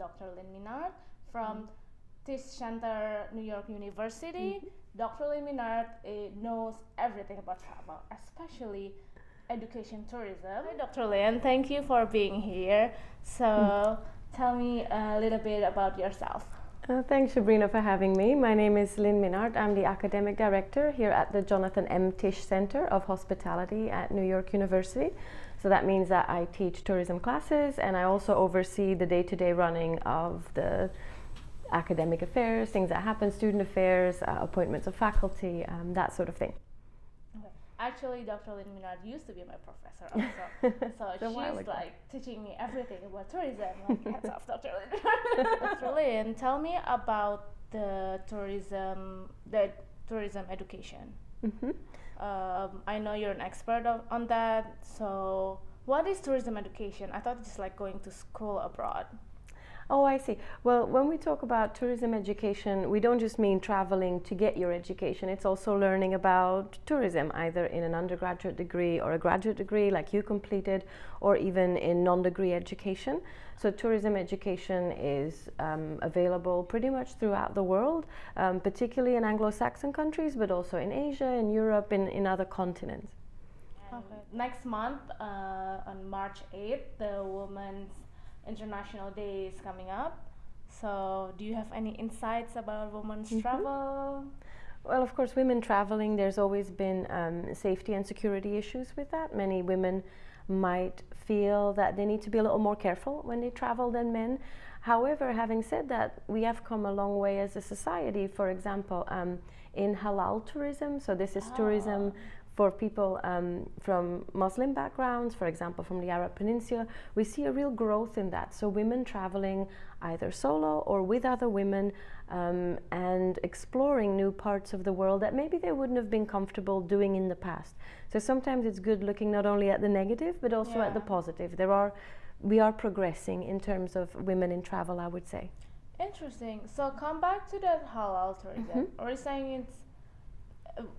Dr. Lynn Minnaert from Tisch Center, New York University. Dr. Lynn Minnaert knows everything about travel, especially education tourism. Hi, Dr. Lynn, thank you for being here. So tell me a little bit about yourself. Thanks, Sabrina, for having me. My name is Lynn Minnaert. I'm the academic director here at the Jonathan M. Tisch Center of Hospitality at New York University. So that means that I teach tourism classes, and I also oversee the day-to-day running of the academic affairs, things that happen, student affairs, appointments of faculty, that sort of thing. Okay. Actually, Dr. Lynn Minnaert used to be my professor also. So she's like teaching me everything about tourism. Like, hats off, Dr. Lynn. Dr. Lynn, tell me about the tourism education. I know you're an expert on that. So what is tourism education? I thought it's like going to school abroad. Oh, I see. Well, when we talk about tourism education, we don't just mean traveling to get your education. It's also learning about tourism, either in an undergraduate degree or a graduate degree like you completed, or even in non-degree education. So tourism education is available pretty much throughout the world, particularly in Anglo-Saxon countries, but also in Asia, in Europe, in other continents. Okay. Next month, on March 8th, the Women's International Day is coming up. So do you have any insights about women's travel? Well, of course, women traveling, there's always been safety and security issues with that. Many women might feel that they need to be a little more careful when they travel than men. However, having said that, we have come a long way as a society. For example, in halal tourism, so this is tourism for people from Muslim backgrounds, for example, from the Arab Peninsula, we see a real growth in that. So women traveling either solo or with other women and exploring new parts of the world that maybe they wouldn't have been comfortable doing in the past. So sometimes it's good looking not only at the negative, but also at the positive. We are progressing in terms of women in travel, I would say. Interesting. So come back to that halal tourism. Are you saying it's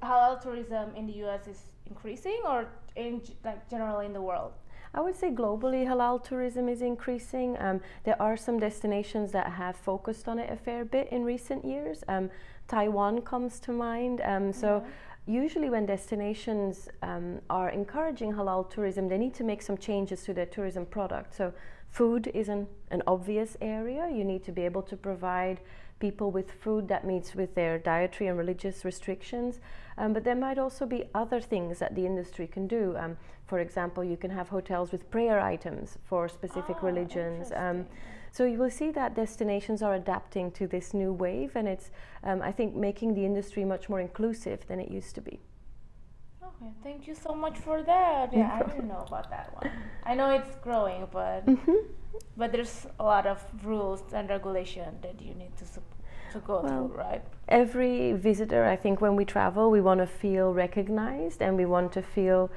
halal tourism in the US is increasing, or in generally in the world? I would say globally halal tourism is increasing. There are some destinations that have focused on it a fair bit in recent years. Taiwan comes to mind. So usually when destinations are encouraging halal tourism, they need to make some changes to their tourism product. So food is an obvious area. You need to be able to provide people with food that meets with their dietary and religious restrictions. But there might also be other things that the industry can do. For example, you can have hotels with prayer items for specific religions. So you will see that destinations are adapting to this new wave, and it's, I think, making the industry much more inclusive than it used to be. Okay, thank you so much for that. Yeah, I didn't know about that one. I know it's growing, but there's a lot of rules and regulation that you need to go through, right? Every visitor, I think, when we travel, we want to feel recognized and we want to feel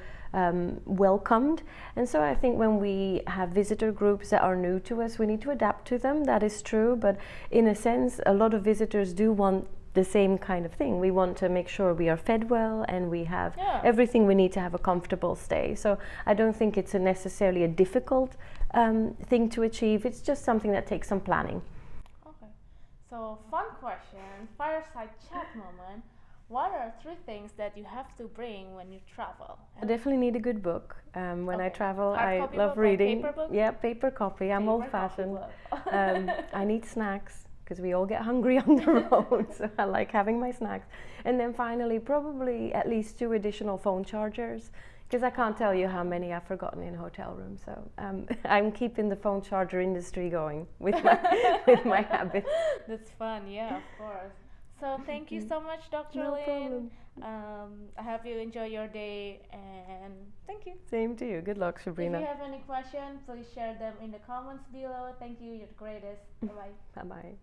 welcomed. And so I think when we have visitor groups that are new to us, we need to adapt to them. That is true. But in a sense, a lot of visitors do want the same kind of thing. We want to make sure we are fed well and we have everything we need to have a comfortable stay. So I don't think it's necessarily a difficult thing to achieve. It's just something that takes some planning. Okay. So fun question, fireside chat moment. What are 3 things that you have to bring when you travel? I definitely need a good book. When I travel, I copy love book, reading. Paper book? Yeah, paper copy. I'm old-fashioned. I need snacks, because we all get hungry on the road, so I like having my snacks. And then finally, probably at least 2 additional phone chargers, because I can't tell you how many I've forgotten in hotel rooms. So I'm keeping the phone charger industry going with my habits. That's fun, yeah, of course. So thank you so much, Dr. No Lynn. problem. I hope you enjoy your day, and thank you. Same to you. Good luck, Sabrina. If you have any questions, please share them in the comments below. Thank you. You're the greatest. Bye-bye. Bye-bye.